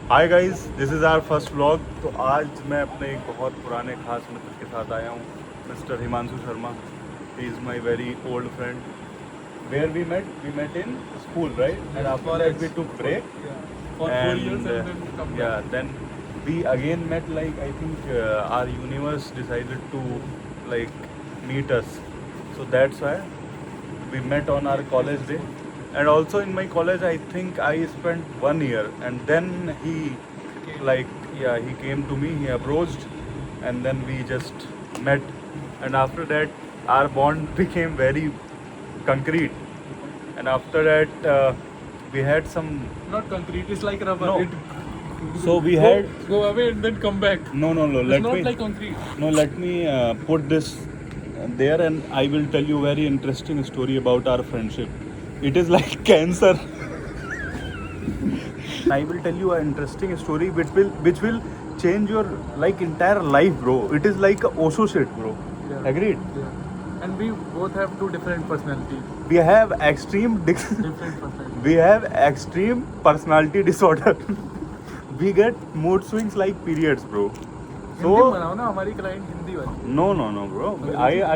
Hi guys, this is our first vlog. तो आज मैं अपने एक बहुत पुराने खास मित्र के साथ आया हूँ, mister Himanshu Sharma. He is my very old friend. Where we met in school, right? And after that we took break For 4 years and then come back. yeah, then we again met. Like I think our universe decided to like meet us, so that's why we met on our college day. And also in my college I think I spent 1 year, and then he he came to me, he approached, and then we just met. And after that our bond became very concrete. And after that we had some Not concrete, it's like rubber. No. It So we had go away and then come back. no It's let not me like concrete. no let me put this there, and I will tell you very interesting story about our friendship. It is like cancer. I will tell you an interesting story which will change your like entire life, bro. It is like a Osho shit, bro. Yeah. Agreed? Yeah. And we both have two different personalities. We have extreme Different personalities. we have extreme personality disorder. We get mood swings like periods, bro. Hindi में बनाओ ना, हमारी client Hindi वाली. No, bro.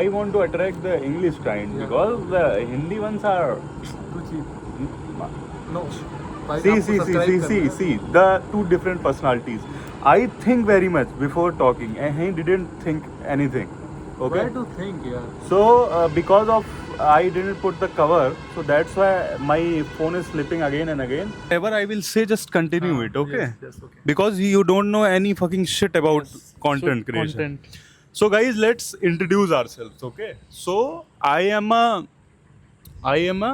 I want to attract the English client, Yeah. because the Hindi ones are. Too cheap. No. भाई, See, आपको see, see, subscribe see, करना see, है. see. The two different personalities. I think very much before talking, and he didn't think anything. Okay. Where to think, yeah. So because of I didn't put the cover, so that's why my phone is slipping again and again. Whatever I will say, just continue it, okay? Yes, okay. Because you don't know any fucking shit about Yes. content So, creation. content. So guys, let's introduce ourselves, okay? So I am a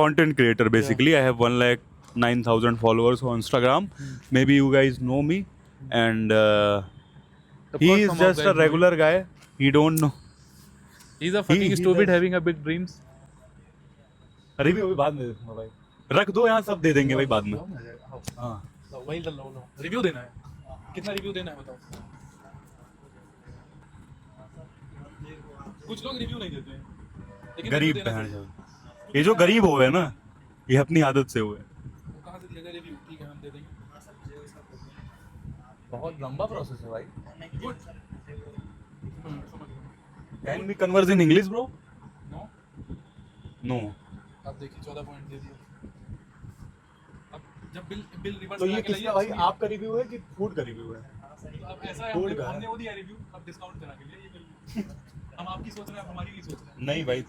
content creator basically. I have 1,09,000 followers on Instagram. Maybe you guys know me, and Of he course, is some of just guys a know regular guy. He don't know. He's a fucking he stupid does- having a big dreams. Review भी बाद में दूंगा भाई, रख दो यहाँ, सब दे देंगे भाई बाद में। हाँ, वही लो रिव्यू देना है. कितना रिव्यू देना है बताओ. कुछ लोग रिव्यू नहीं देते हैं, लेकिन गरीब review देना बहन चाहिए. जो। ये जो गरीब हो गए ना, ये अपनी आदत से हुए। वो कहाँ से दिया रिव्यू? ठीक है, हम दे देंगे. बहुत लंबा प्रोसेस है भाई। गुड. समझ गया. Can we converse in English bro? No. No. अब देखिए 14 पॉइंट दे दिया. अब जब बिल रिवर्स तो ये करा के किसका भाई, आपका रिव्यू है कि फूड का रिव्यू है? तो अब ऐसा है, Food का है। हमने वो दिया रिव्यू, अब डिस्काउंट करा के लिए ये बिल. हम आपकी सोच रहे हैं, आप हमारी नहीं सोच रहे हैं. नहीं भाई,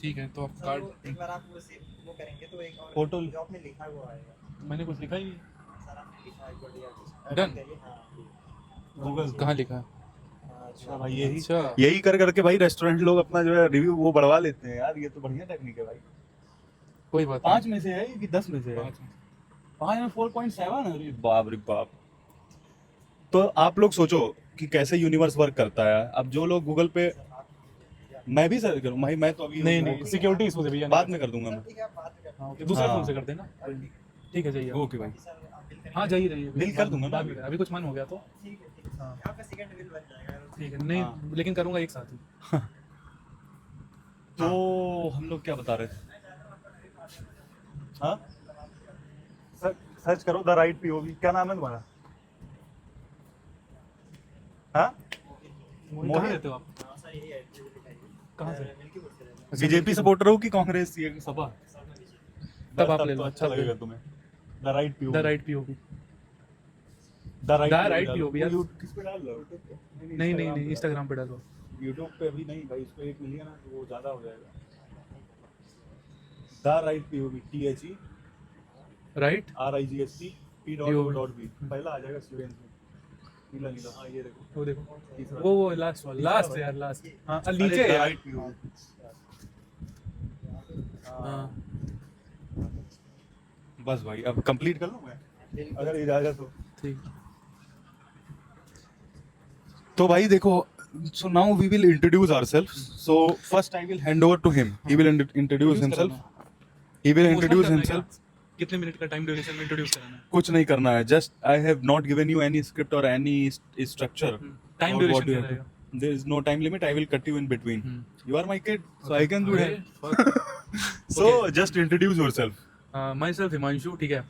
ठीक है, तो आप कार्ड एक बार आप वो करेंगे तो एक और फोटो जो आपने लिखा है वो आएगा. मैंने कुछ लिखा ही नहीं. सर आपने लिखा है बढ़िया. Done. हाँ. गूगल कहाँ लिखा है? अच्छा भाई, यही अच्छा. यही कर करके भाई रेस्टोरेंट लोग अपना जो है रिव्यू वो बढ़वा लेते हैं यार। ये तो बढ़िया टेक्निक है भाई। कोई बात 5 में से है कि 10 में से है? नहीं. 5 में 4.7। अरे बाप रे बाप। तो आप लोग सोचो कि कैसे यूनिवर्स वर्क करता है। अब जो लोग गूगल पे, मैं भी सर्च करूँ भाई, मैं तो अभी नहीं सिक्योरिटी इशू से भैया. बाद में कर दूंगा मैं। ठीक है आप बात कर. हाँ, ओके, दूसरे हाँ। फोन से कर देना. ठीक है, जाइए. ओके भाई। हाँ, जाइए. बिल कर दूंगा ना। बाद में कर. अभी कुछ मन हो गया तो ठीक है. हाँ. आपका सेकंड बिल बन जाएगा. ठीक है. नहीं, हाँ। लेकिन करूँगा एक साथ ही. तो हम लोग क्या बता रहे थे? हाँ, सर्च करो द राइट पीओवी। क्या नाम है तुम्हारा? हाँ, कहाँ रहते हो आप? हाँ सर यही है जो लिखा है. कहाँ से? मिल्कीपुर से रहते हैं. बीजेपी सपोर्टर हो कि कांग्रेस? ये सपा तब आप ले लो. तो अच्छा लगेगा तुम्हें। The right POV. The right POV. The right The right POV यार. किस पे डाल लो? नहीं, इंस्टाग्राम पे डालो. यूट्यूब पे अभी नहीं भाई, इसको 1 मिलियन है तो वो ज्यादा हो जाएगा। The right POV, THE right. RIGST P.O.B पहला आ जाएगा स्टूडेंट में। नीला नीला, हाँ ये देखो। वो देखो. तीसरा। वो लास्ट यार, लास्ट. हाँ, नीचे अरे, यार. Right POV. हाँ. बस भाई, अब कंप्लीट कर लूं मैं, अगर इजाजत हो। ठीक. तो भाई देखो, so now we will introduce ourselves. So first I will hand over to him. He will introduce himself. He will introduce himself. कितने मिनट का टाइम ड्यूरेशन में इंट्रोड्यूस कराना है? कुछ नहीं करना है, just I have not given you any script or any structure. Time Or what duration you क्या have to- रहेगा? There is no time limit. I will cut you in between. You are my kid, so I can do अरे, that. fuck. So just introduce yourself. Myself Himanshu. ठीक है.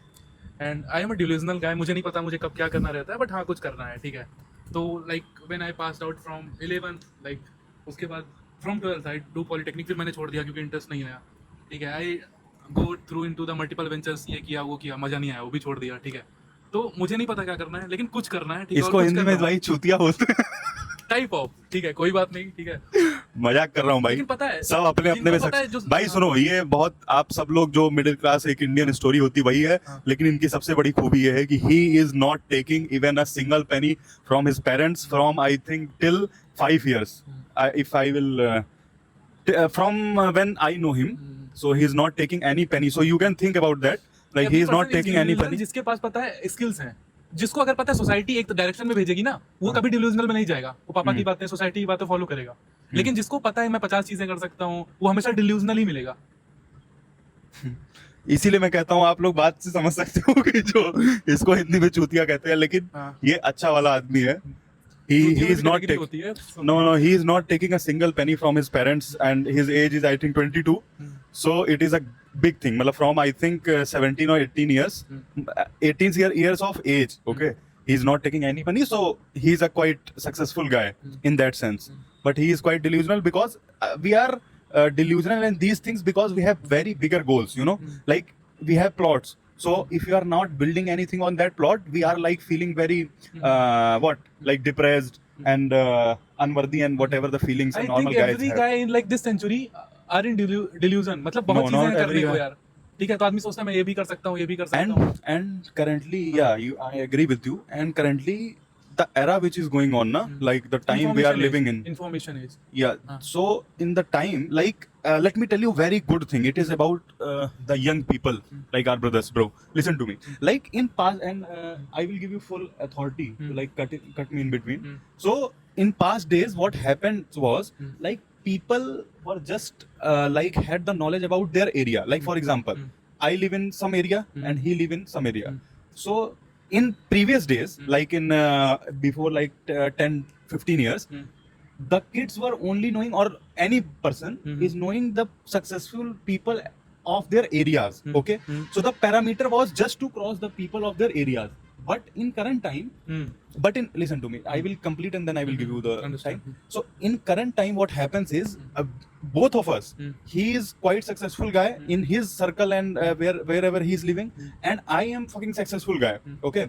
And I am a delusional guy, मुझे नहीं पता मुझे कब क्या करना रहता है, बट हाँ कुछ करना है, ठीक है। तो like when I passed out from 11th, like उसके बाद from 12th I do polytechnic, फिर मैंने छोड़ दिया क्योंकि इंटरेस्ट नहीं आया, ठीक है। I go through into the multiple ventures, ये किया वो किया, मजा नहीं आया, वो भी छोड़ दिया, ठीक है। तो मुझे नहीं पता क्या करना है, लेकिन कुछ करना है, ठीक है। इसको हिंदी में भाई चूतिया बोलते हैं। टाइप ऑफ, ठीक है, कोई बात नहीं, ठीक है। मजाक कर रहा हूँ भाई, लेकिन पता है सब अपने अपने में जिनको पता है जो- भाई सुनो, ये बहुत आप सब लोग जो मिडिल क्लास एक इंडियन स्टोरी होती वही है, हाँ। लेकिन इनकी सबसे बड़ी खूबी ये है कि he is not taking even a single penny from his parents from I think till 5 years, if I will from when I know him, so he is not taking any penny, so you can think about that, like he is not 80% taking any delusional, penny. जिसके पास पता है skills हैं, जिसको अगर पता है society एक direction में भेजेगी ना, वो कभी डिल्यूजनल में नहीं जाएगा, वो पापा की बातें सोसाइटी की बातें फॉलो करेगा। लेकिन जिसको पता है मैं 50 चीजें कर सकता हूँ, वो हमेशा डिल्यूजनल ही मिलेगा। इसीलिए मैं कहता हूँ आप लोग बात से समझ सकते हो कि जो इसको हिंदी में चूतिया कहते हैं, लेकिन हाँ। ये अच्छा वाला आदमी है। he is not category taking, होती है, no, he is not taking a single penny from his parents, and his age is I think 22, so it is a big thing, मतलब from I think 17 or 18 years, 18 years of age, okay, he is not taking any penny, so he is a quite successful guy in that sense, but he is quite delusional because we are delusional in these things because we have very bigger goals, you know, like we have plots. So if you are not building anything on that plot, we are like feeling very like depressed and unworthy and whatever the feelings I normal think guys every have. guy in like this century are in delusion, मतलब बहुत No, चीजें हैं not करने every को guy. यार, ठीक है। तो आदमी सोचता है मैं ये भी कर सकता हूँ, ये भी कर सकता हूँ। And currently, yeah, I agree with you. And currently, the era which is going on, na, like the time we are living in. Information age. Yeah. So in the time, like, let me tell you very good thing. It is about the young people, like our brothers, bro. Listen to me. Like in past, and I will give you full authority to like cut me in between. So in past days, what happened was like people were just like had the knowledge about their area. Like for example, I live in some area and he live in some area. So in previous days, like in before like 10-15 years, the kids were only knowing, or any person is knowing the successful people of their areas, okay. So the parameter was just to cross the people of their areas, but in current time, but in listen to me, I will complete and then I will give you the Understand. time. So in current time what happens is both of us, he is quite successful guy in his circle and wherever he is living, and I am fucking successful guy, okay.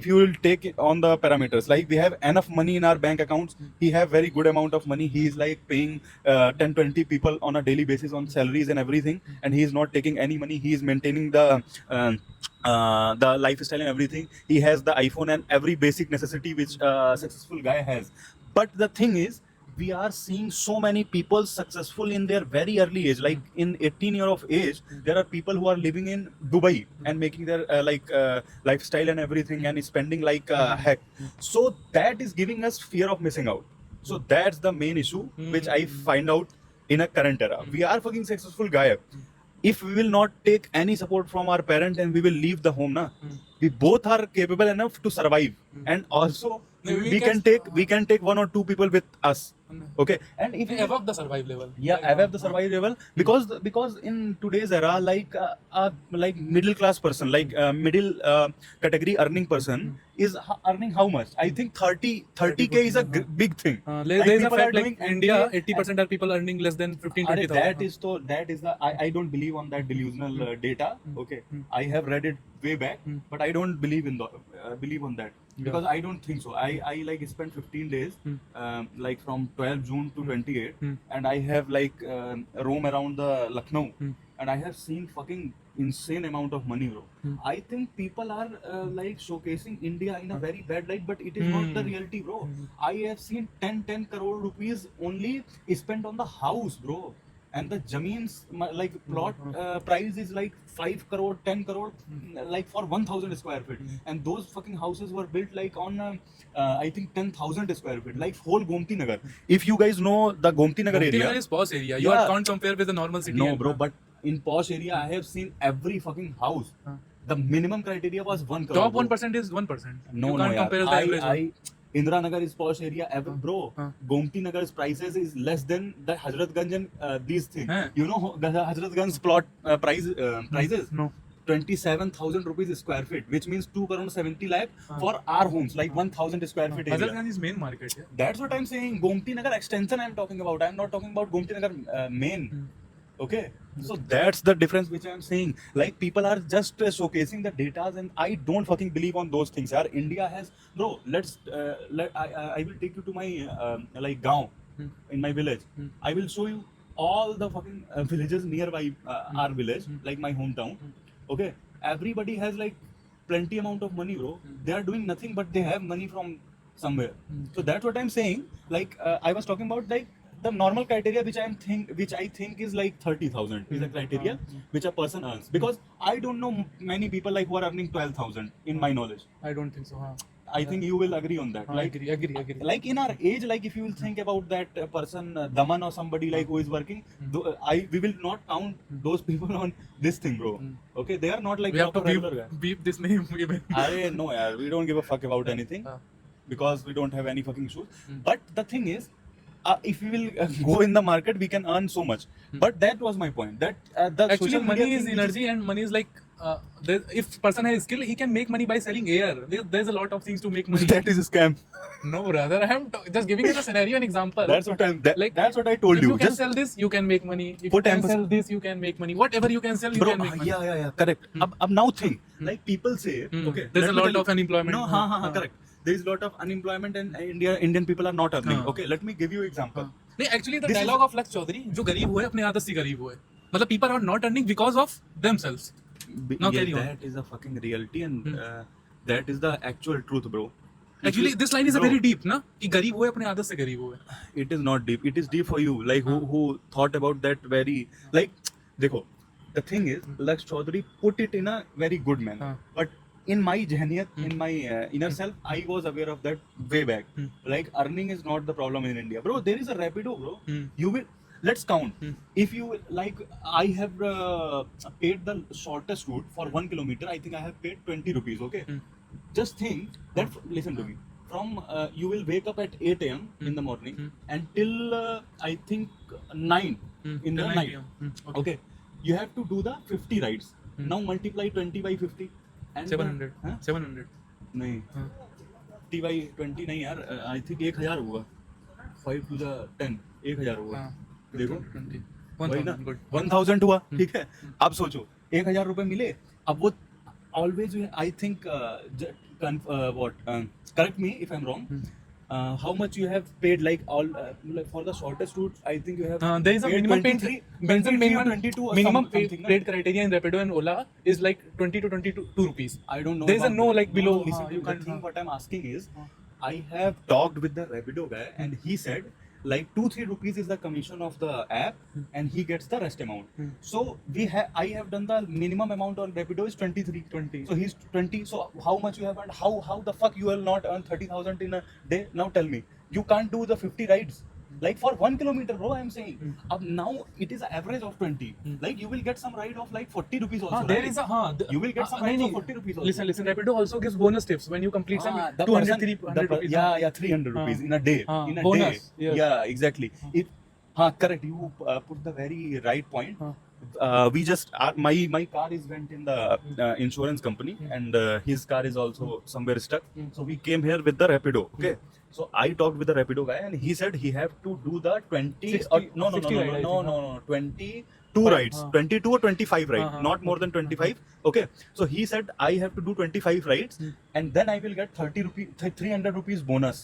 If you will take it on the parameters, like we have enough money in our bank accounts, he have very good amount of money, he is like paying 10-20 people on a daily basis on salaries and everything, and he is not taking any money, he is maintaining the lifestyle and everything, he has the iPhone and every basic necessity which a successful guy has. But the thing is, we are seeing so many people successful in their very early age, like in 18 year of age, there are people who are living in Dubai and making their lifestyle and everything and spending like heck. So that is giving us fear of missing out. So that's the main issue which I find out in a current era. We are fucking successful guy. If we will not take any support from our parent and we will leave the home, na, we both are capable enough to survive, and also No, we can take one or two people with us, okay. And if above the survive level. yeah, above the survival level, because in today's era, like like middle class person, like middle category earning person is earning how much? I think 30k is a big thing. There is a people fact are like doing India, MBA 80% are people earning less than 15-20,000. that is the I don't believe on that delusional data, okay. I have read it way back, but I don't believe in the believe on that, because I don't think so. I like spent 15 days like from 12 June to 28, and I have like roam around the Lucknow, and I have seen fucking insane amount of money, bro. I think people are like showcasing India in a very bad light, but it is not the reality, bro. I have seen 10 crore rupees only spent on the house, bro. And the Jameens like plot price is like 5 crore, 10 crore, like for 1,000 square feet. And those fucking houses were built like on I think 10,000 square feet, like whole Gomti Nagar. If you guys know the Gomti Nagar area, Nagar is posh area. You Yeah. can't compare with the normal city. no, bro, but in posh area, I have seen every fucking house. The minimum criteria was 1 crore. Top bro. 1% is 1%. No, You no, can't yaar. compare the average one. Indira Nagar is posh area, bro. Gomti Nagar's prices is less than the Hazratganj and these things. Huh. You know the Hazratganj plot prices? No. 27,000 rupees square feet, which means 2 crore 70 lakh for our homes, like 1,000 square feet area. Fazalganj is main market. Yeah. That's what I'm saying. Gomti Nagar extension I'm talking about. I'm not talking about Gomti Nagar main. Okay. So that's the difference which I'm saying. Like people are just showcasing the data, and I don't fucking believe on those things. Yaar, India has, bro. I will take you to my like gaon in my village. I will show you all the fucking villages nearby our village, like my hometown. Okay, everybody has like plenty amount of money, bro. They are doing nothing, but they have money from somewhere. So that's what I'm saying. Like I was talking about, like the normal criteria which I think is like 30,000 is a criteria which a person earns, because I don't know many people like who are earning 12,000 in my knowledge. I don't think so. Huh. I think you will agree on that. Like Agree. like in our age, like if you will think about that person Daman or somebody like who is working, we will not count those people on this thing, bro. Okay, they are not like We have to proper regular guy. beep this name even. No, yaar, we don't give a fuck about anything because we don't have any fucking shoes. But the thing is, if we will go in the market, we can earn so much. But that was my point. That the Actually, social media money is thing which energy, and money is like if person has skill, he can make money by selling air. There's a lot of things to make money. that is a scam. No, brother, I am just giving you a scenario, an example. That's what that's what I If told you you. can Just sell this, you can make money. If put you can emphasis- sell this, you can make money. Whatever you can sell, you bro, can make money. yeah, correct. Ab now think, like people say, okay, There's let a me lot tell you- of unemployment. No, correct. There is a lot of unemployment and Indian people are not earning. हाँ. Okay, let me give you example. नहीं, actually the This is- dialogue of Lux Chaudhary, जो गरीब हुए अपने आदत से गरीब हुए. मतलब people are not earning because of themselves. Now carry on. That is a fucking reality, and that is the actual truth, bro. If Actually, you- this line is a bro, very deep, ना? कि गरीब हुए अपने आदत से गरीब हुए. It is not deep. It is deep for you, like who thought about that very, like, देखो, the thing is, Lux Chaudhary put it in a very good manner. हाँ. But in my jahniyat, in my inner self, I was aware of that way back. Like earning is not the problem in India, bro. There is a Rapido, bro. You will. Let's count. If you like, I have paid the shortest route for 1 kilometer. I think I have paid 20 rupees. Okay. Just think that. Listen to me. From you will wake up at 8 a.m. in the morning until I think 9 in the 9 night. PM. Okay. You have to do the 50 rides. Now multiply 20 by 50. And 700. हाँ? 700. नहीं हाँ. 50 by 20 नहीं यार, I think 1000 होगा. 5 to the 10 1000 होगा. हाँ. देखो 20. वही ना 1000. Good. 1000 हुआ. ठीक है, अब सोचो 1000 रुपए मिले. अब वो always I think what correct me if I'm wrong. How much you have paid, like all like for the shortest route? I think you have There is a paid minimum 23 minimum 22 or minimum something, paid criteria in Rapido and Ola is like 20 to 22 rupees. I don't know. There is a about no that. like below. Listen, You the can't. thing what I'm asking is, I have talked with the Rapido guy, and he said like 2-3 rupees is the commission of the app, and he gets the rest amount. So I have done the minimum amount on Rapido is 23. 20. So he's 20. So how much you have earned? How the fuck you will not earn 30,000 in a day? Now tell me, you can't do the 50 rides. Like for 1 kilometer, bro, I'm saying. Now it is an average of 20. Like you will get some ride of like 40 rupees also. There right? is a You will get some rides of 40 rupees also. Listen. Rapido also gives bonus tips when you complete some the 200, person- 300 rupees. Yeah, 300 rupees in a day. In a bonus, day. yes. Yeah, exactly. Correct. You put the very right point. We just my car is went in the insurance company, and his car is also somewhere stuck. So we came here with the Rapido. Okay. So I talked with the Rapido guy, and he said he have to do the 20 60 no 60 ride, I think, no 22 rides, 22 or 25 rides, not more than 25. Okay. So he said I have to do 25 rides, and then I will get 30 rupees, 300 rupees bonus.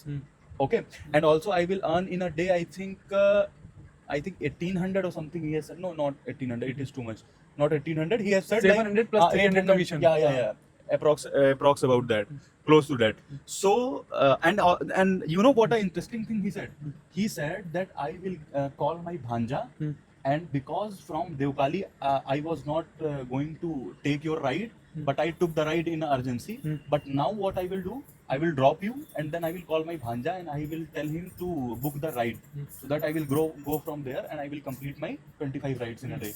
Okay. And also I will earn in a day, I think 1800 or something. He has said no, not 1800. It is too much. Not 1800. He has said 700 plus 300 commission. Yeah. Approx about that, close to that. So and you know what an interesting thing he said? He said that I will call my bhanja, and because from Devkali I was not going to take your ride, but I took the ride in urgency. But now what I will do? I will drop you, and then I will call my bhanja, and I will tell him to book the ride, so that I will go from there, and I will complete my 25 rides in a day.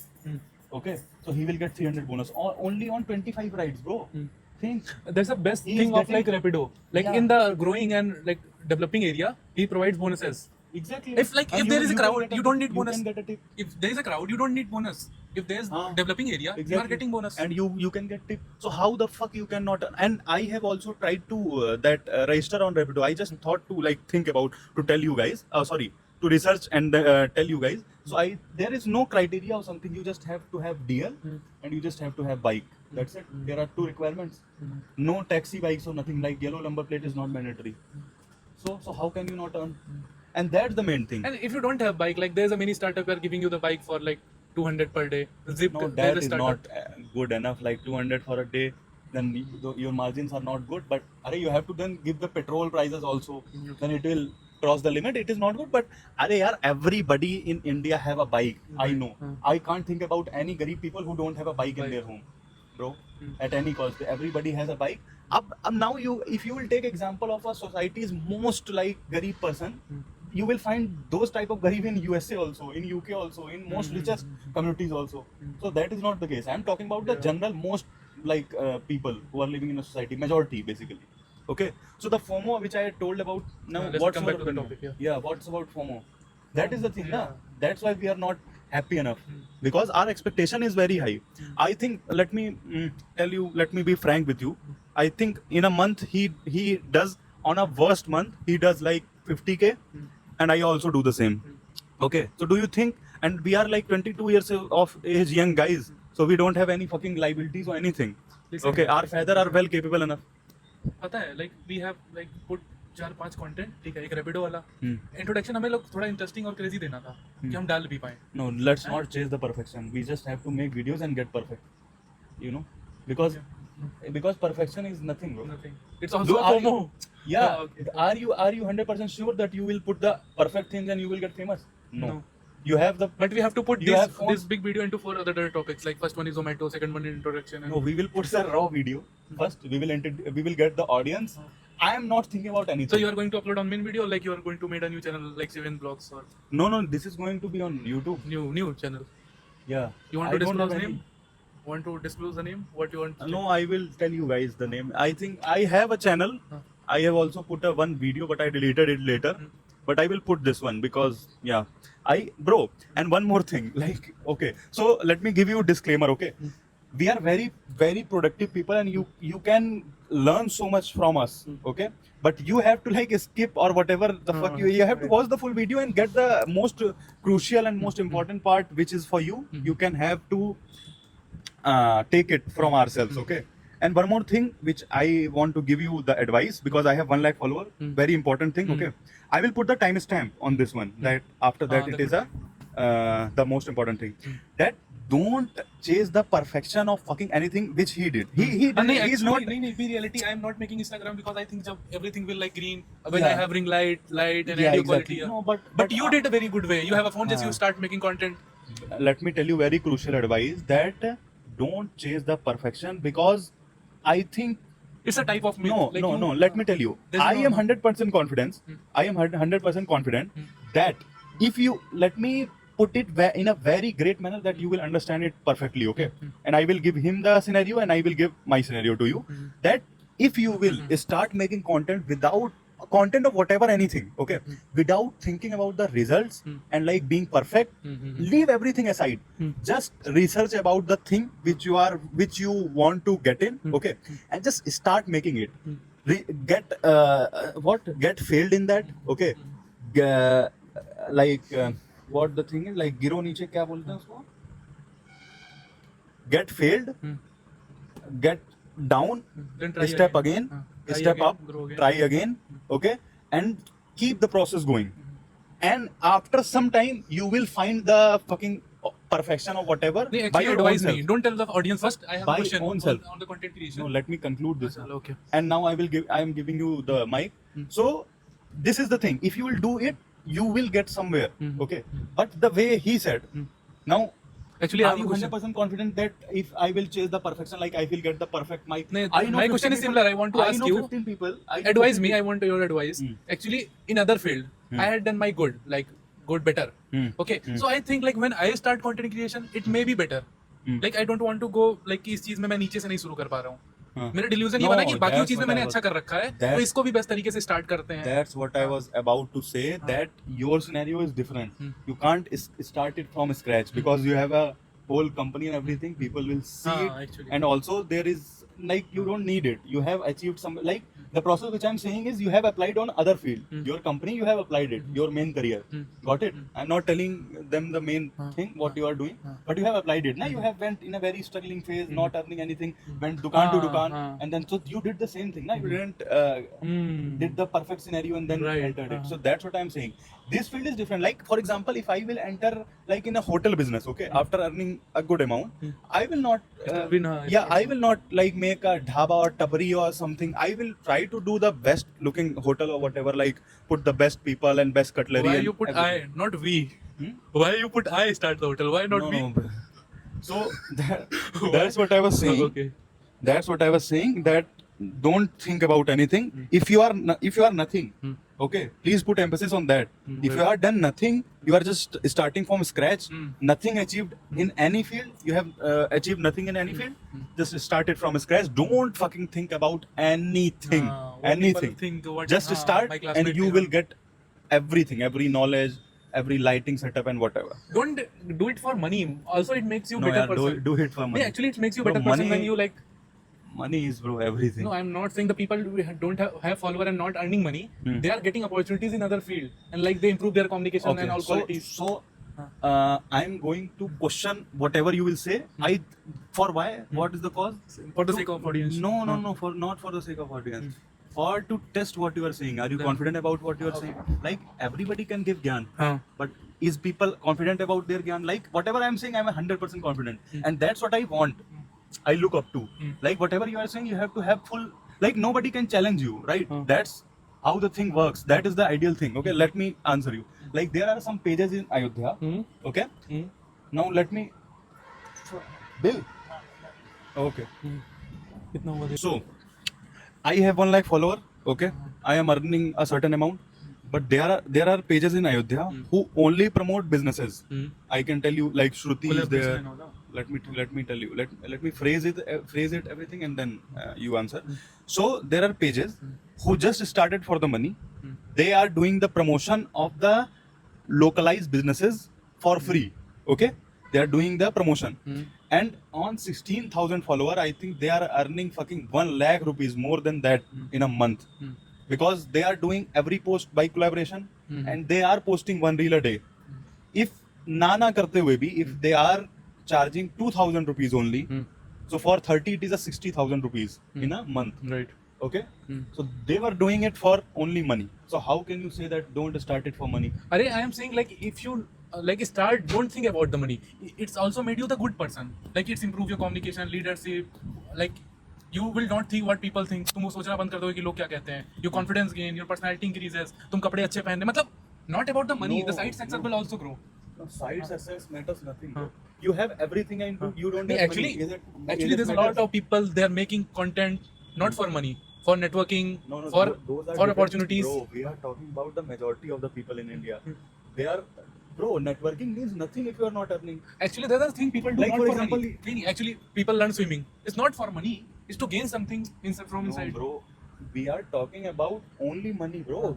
Okay, so he will get 300 bonus only on 25 rides, bro. Think. That's the best He is thing of like getting- Rapido. Like Yeah. in the growing and like developing area, he provides bonuses. Exactly. If like And if there is a can crowd, get you don't need bonus. You can get a tip. If there is a crowd, you don't need bonus. if there's हाँ. developing area, you are Exactly. getting bonus. And you can get tip. So how the fuck you cannot? And I have also tried to register on Rapido. I just thought to like think about to tell you guys. Sorry, to research and tell you guys. So there is no criteria or something. You just have to have DL and you just have to have bike. That's it. There are 2 requirements. No taxi bikes or nothing. Like yellow number plate is not mandatory. So how can you not earn? And that's the main thing. And if you don't have bike, like there's a mini startup who are giving you the bike for like 200 per day. Zip, No, there's that a is startup. not good enough. Like 200 for a day, then your margins are not good. But you have to then give the petrol prices also. Then it will cross the limit. It is not good. But yaar, everybody in India have a bike. I know. I can't think about any garib people who don't have a bike in their home, bro. At any cost, everybody has a bike. Ab now if you will take example of a society's most like garib person. You will find those type of garib in USA also, in UK also, in most richest communities also. So that is not the case. I am talking about the general most like people who are living in a society, majority basically. Okay. So the FOMO which I had told about now, Let's what's come back your to the opinion? topic, Yeah, what's about FOMO? That is the thing, Yeah. na? That's why we are not happy enough because our expectation is very high. I think let me tell you, let me be frank with you. I think in a month he does, on a worst month he does like 50K. And I also do the same. Okay, so do you think, and we are like 22 years of age young guys, so we don't have any fucking liabilities or anything. Listen. Okay, our father are well capable enough. पता है like we have like put 4-5 content, ठीक है, एक Rapido वाला Hmm. Introduction हमें लोग थोड़ा interesting और क्रेजी देना था कि हम डाल भी पाए. No, let's not chase the perfection. We just have to make videos and get perfect. You know, because perfection is nothing, bro. Nothing. It's also a Are you- FOMO. Yeah. Okay. Are you 100% sure that you will put the perfect things and you will get famous? No. You have the. But we have to put You have phones? this big video into 4 other topics. Like first one is Zomato, second one is introduction. And No, we will put the raw video first. We will get the audience. I am not thinking about anything. so you are going to upload on main video, or like you are going to make a new channel like Seven Vlogs or No, this is going to be on YouTube. new channel. Yeah. You want I to don't disclose have the any- name? Want to disclose the name? What you want? To No, I will tell you guys the name. I think I have a channel. I have also put a one video, but I deleted it later. But I will put this one because yeah, bro. And one more thing, like okay. So let me give you a disclaimer. Okay, we are very productive people, and you can learn so much from us. Okay, but you have to like skip or whatever the fuck you have to watch the full video and get the most crucial and most important part, which is for you. You can have to take it from ourselves. Okay. And one more thing which I want to give you the advice, because I have 1 lakh follower. Very important thing. Okay, I will put the timestamp on this one. That after that it is the most important thing. That don't chase the perfection of fucking anything which he did. He's not. नहीं, be reality. I am not making Instagram because I think everything will like green when I Yeah. have ring light and Yeah, audio exactly. quality. No, but you did a very good way. You have a phone, just you start making content. Let me tell you very crucial advice that don't chase the perfection, because I think It's a type of myth. no, like no, you, no. Let me tell you. There's I no- am 100% confident. I am 100% confident that if you let me put it in a very great manner, that you will understand it perfectly. Okay, and I will give him the scenario and I will give my scenario to you. That if you will start making content without content of whatever anything, okay, without thinking about the results and like being perfect, leave everything aside. Just research about the thing which you want to get in, okay, and just start making it. Get failed in that, okay. What the thing is, like गिरो नीचे क्या बोलते हैं उसको? Get failed, get down, Then try step again. again, Try step again, up, grow again. try again, okay, and keep the process going. And after some time, you will find the fucking perfection or whatever नहीं, by actually your advise own self. me. Don't tell the audience first. I have By a question own self. on the content creation. No, let me conclude this. Achha, okay. And now I am giving you the mic. So this is the thing. If you will do it, you will get somewhere. Okay. But the way he said, now. Actually, I Are have a you question. 100% confident that if I will chase the perfection, like I will get the perfect mic? No, I know my 15 question is people- similar. I want to I ask know you. 15 people. Advise me. I want your advice. Actually, in other field, I had done my good better. Okay. So I think like when I start content creation, it may be better. Like I don't want to go like कि इस चीज में मैं नीचे से नहीं शुरू कर पा रहा हूँ. मेरा डिल्यूजन ये No, बना कि बाकी that's चीज में what मैंने I अच्छा was- कर रखा है, तो that's- इसको भी बेस्ट तरीके से स्टार्ट करते हैं. That's what I was about to say. That your scenario is different. You can't start it from scratch because you have a whole company and everything, people will see Ah, it. actually. And also there is like you don't need it. You have achieved some like the process which I'm saying is you have applied on other field. Your company you have applied it. Your main career. Got it? I'm not telling them the main thing what you are doing, but you have applied it. Now you have went in a very struggling phase, not earning anything, went dukan to dukan, and then so you did the same thing. Now you didn't did the perfect scenario and then Right. entered it. So that's what I'm saying. This field is different. Like for example, if I will enter like in a hotel business, okay, after earning a good amount, I will not. I will not like make a dhaba or tapari or something. I will try to do the best looking hotel or whatever. Like put the best people and best cutlery. Why and you put everything. I, not we? Hmm? Why you put I start the hotel? Why not No, we? no, bro. So that's what I was saying. Okay. That's what I was saying. That don't think about anything. If you are nothing, okay, please put emphasis on that. If you are done nothing, you are just starting from scratch. Nothing achieved in any field. You have achieved nothing in any field. Just started from scratch. Don't fucking think about anything. What people Anything. think, what- Just start, my and classmate you think, will get everything, every knowledge, every lighting setup, and whatever. Don't do it for money. Also, it makes you No, better yeah, person. do it for money. Yeah, actually, it makes you Bro, better person when money- you like. Money is, bro, everything. No, I'm not saying the people who don't have follower and not earning money. They are getting opportunities in other field and like they improve their communication and all qualities. So, I'm going to question whatever you will say. For why? What is the cause? For the sake of audience. No. For not for the sake of audience. For to test what you are saying. Are you confident about what you are saying? Like everybody can give gyan, but is people confident about their gyan? Like whatever I'm saying, I'm 100% confident, and that's what I want. I look up to. Like whatever you are saying, you have to have full. Like nobody can challenge you, right? That's how the thing works. That is the ideal thing. Okay, let me answer you. Like there are some pages in Ayodhya. Okay. Now let me. Bill. Okay. कितना हुआ? So, I have 1 lakh follower. Okay, I am earning a certain amount, but there are pages in Ayodhya who only promote businesses. I can tell you, like Shruti is there. Let me tell you. Let me phrase it everything, and then you answer. So there are pages who just started for the money. They are doing the promotion of the localized businesses for free. Okay, they are doing the promotion. And on 16,000 follower, I think they are earning fucking 1 lakh rupees, more than that in a month. Because they are doing every post by collaboration, and they are posting 1 reel a day. If Nana karte hue bhi, if they are charging 2,000 rupees only, so for 30 it is a 60,000 rupees in a month. Right. Okay, so they were doing it for only money. So how can you say that don't start it for money? I am saying like if you like start, don't think about the money. It's also made you the good person. Like it's improve your communication, leadership. Like you will not think what people think. तुम वो सोचना बंद कर दोगे कि लोग क्या कहते हैं. Your confidence gain, your personality increases. तुम कपड़े अच्छे पहनने मतलब not about the money. The side success will also grow. No, side success matters nothing. You have everything and you don't have Actually, money. actually, there's a lot of people they are making content not for money, for networking, for those are for different. opportunities. Bro, we are talking about the majority of the people in India. They are, bro, networking means nothing if you are not earning. Actually, there's a thing people do Like, not for for example, money. Meaning, actually, people learn swimming. It's not for money. It's to gain something from No, inside. bro. We are talking about only money, bro.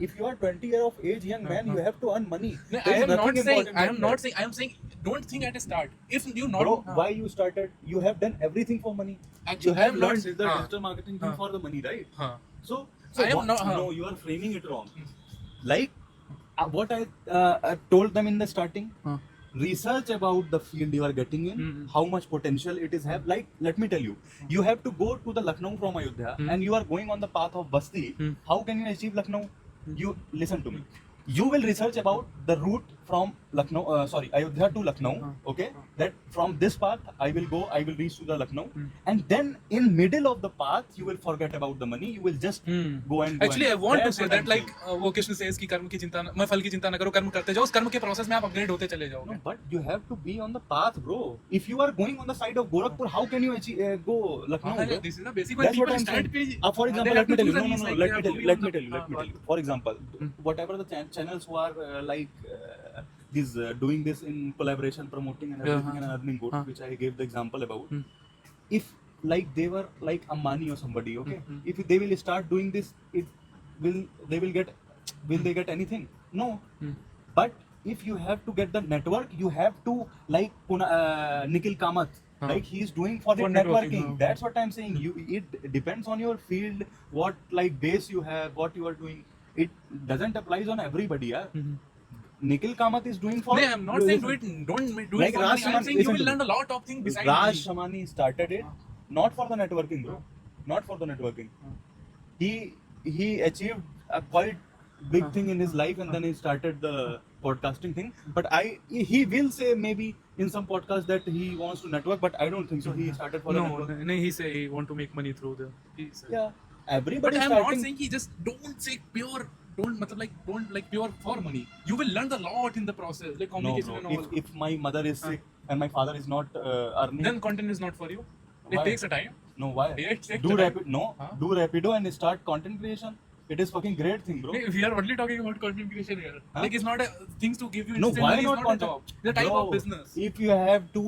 If you are 20 years of age, young man, you have to earn money. No, There I is am not nothing saying. important I than am not that. saying. I am saying. Don't think at a start. If you not. Bro, why you started? You have done everything for money. Actually, you I have am not- learned the हाँ. digital marketing thing for the money, right? Huh. So I am not- No, you are framing it wrong. Like what I told them in the starting. Research about the field you are getting in, how much potential it is have. Like, let me tell you, you have to go to the Lucknow from Ayodhya, and you are going on the path of Basti. How can you achieve Lucknow? You listen to me. You will research about the route from Lucknow, Ayodhya to Lucknow. Okay, that from this path I will go, I will reach to the Lucknow, and then in middle of the path you will forget about the money. You will just go and. Actually, I want to That's say what that I'm like vocational says कि कर्म की चिंता मैं फल की चिंता न करो, कर्म करते जाओ, उस कर्म के प्रोसेस में आप अपग्रेड होते चले जाओगे. No, but you have to be on the path, bro. If you are going on the side of Gorakhpur, how can you achieve, go Lucknow? हाँ, bro? this is the basic when That's what people I'm start saying. page. For example, they let have me to tell you. choose a No, niche, like let they me have tell to you. be Let on me the- tell you. Let me tell you. For example, whatever the channels who are these doing this in collaboration, promoting and everything and earning good, which I gave the example about. If like they were like Ambani or somebody, okay, if they will start doing this, will they get anything? No. But if you have to get the network, you have to like Nikhil Kamath. Huh. Like he's doing for the For networking. networking, huh. That's what I'm saying. It depends on your field, what like base you have, what you are doing. It doesn't apply on everybody. Yeah. Mhm. Nikhil Kamath is doing for. No, I'm not saying do it. Don't do Like it for Raj money. I'm Shaman, saying you listen will to learn me. a lot of things besides Raj money. Shamani started it not for the networking, bro. Not for the networking. He achieved a quite big thing in his life, and then he started the podcasting thing. But he will say maybe in some podcast that he wants to network, but I don't think so. He started for the No, network. no, he say he want to make money through the. He said. Yeah, everybody But I'm starting. not saying he just don't say pure. Don't like pure for money. You will learn a lot in the process, like No, communication bro. and all. If my mother is sick and my father is not earning, Then content is not for you. It Why? takes a time. no, why? Yeah, it takes Do the time. Rapido, no, Huh? do Rapido and start content creation. It is fucking great thing, bro. We are only talking about content creation here. Huh? Like it's not a things to give you No, instant why money. not It's not a content? job. It's a type Bro, of business. If you have to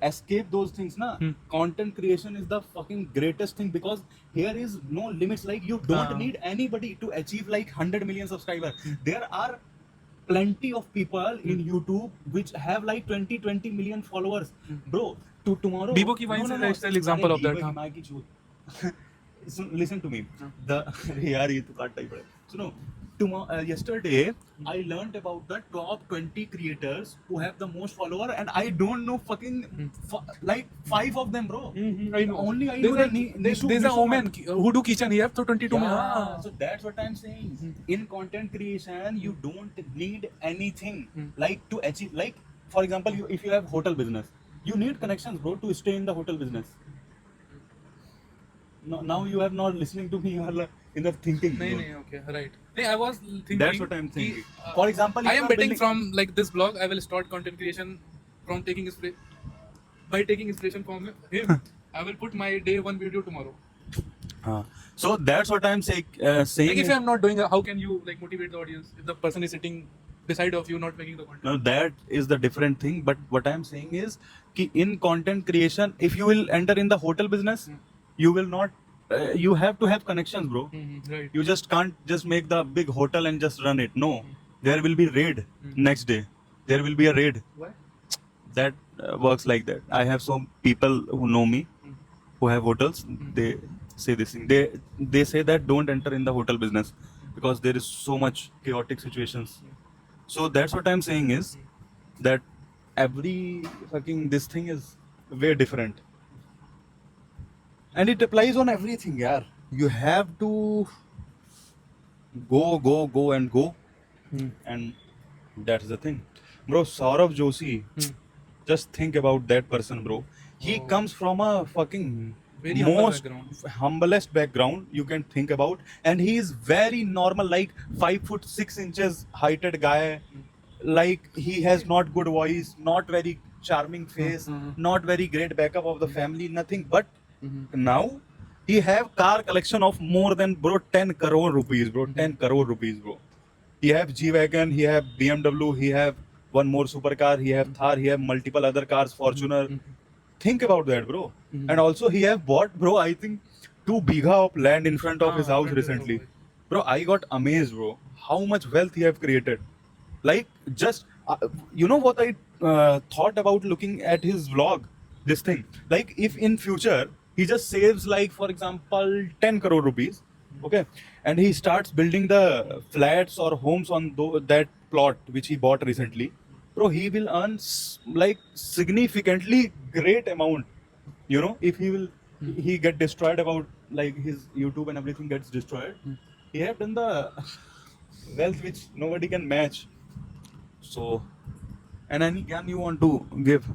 escape those things, na, Hmm. content creation is the fucking greatest thing because here is no limits. Like you don't Ah. need anybody to achieve like 100 million subscribers. There are plenty of people in YouTube which have like 20 million followers, bro. To tomorrow. Bebo ki wife is a lifestyle example of that, Bebo ki huh? माँ की चूत. Listen to me. The यार ये तो काटता ही पड़े. So no. Yesterday, I learned about the top 20 creators who have the most follower, and I don't know fucking like 5 of them, bro. I know. Only I know There's the there's a woman who do kitchen. He have to 22 Yeah, million. so that's what I'm saying. In content creation, you don't need anything Hmm. like to achieve. Like, for example, if you have hotel business, you need connections, bro, to stay in the hotel business. No, now you are not listening to me. You are in the thinking. नहीं mode. नहीं okay right. नहीं, I was thinking. That's what I'm कि, thinking. For example, I if am you are betting building- from like this blog. I will start content creation from taking by taking inspiration from him. I will put my day one video tomorrow. So that's what I'm saying. Saying Like if I'm not doing, how can you like motivate the audience if the person is sitting beside of you not making the content? no, that is the different thing. But what I'm saying is, कि in content creation, if you will enter in the hotel business, you will not. You have to have connections, bro. Right. You just can't just make the big hotel and just run it. No, there will be raid next day. There will be a raid. Why? That works like that. I have some people who know me, who have hotels. They say this thing. They say that don't enter in the hotel business because there is so much chaotic situations. So that's what I'm saying is that every fucking this thing is way different. And it applies on everything, yeah. You have to go and go. And that's the thing. Bro, Saurav Joshi, just think about that person, bro. He comes from a fucking Very humble most background. humblest background you can think about. And he is very normal, like 5'6" heighted guy. Like he has not good voice, not very charming face, not very great backup of the family, nothing. But now he have car collection of more than, bro, 10 crore rupees, bro. 10 crore rupees, bro. He have G-Wagon, he have BMW, he have one more supercar, he have Thar, he have multiple other cars, Fortuner. Think about that, bro. And also he have bought, bro, I think 2 bigha of land in front of his house recently. Bro, I got amazed, bro, how much wealth he have created. Like, just, you know what I thought about looking at his vlog, this thing. Like, if in future, he just saves, like, for example, 10 crore rupees, okay, and he starts building the flats or homes on that plot which he bought recently, bro, he will earn like significantly great amount. You know, if he get destroyed about like his YouTube and everything gets destroyed, he have done the wealth which nobody can match. So, and any gun you want to give?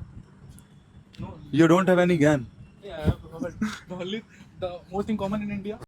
No. You don't have any gun. Yeah, but the most in common in India.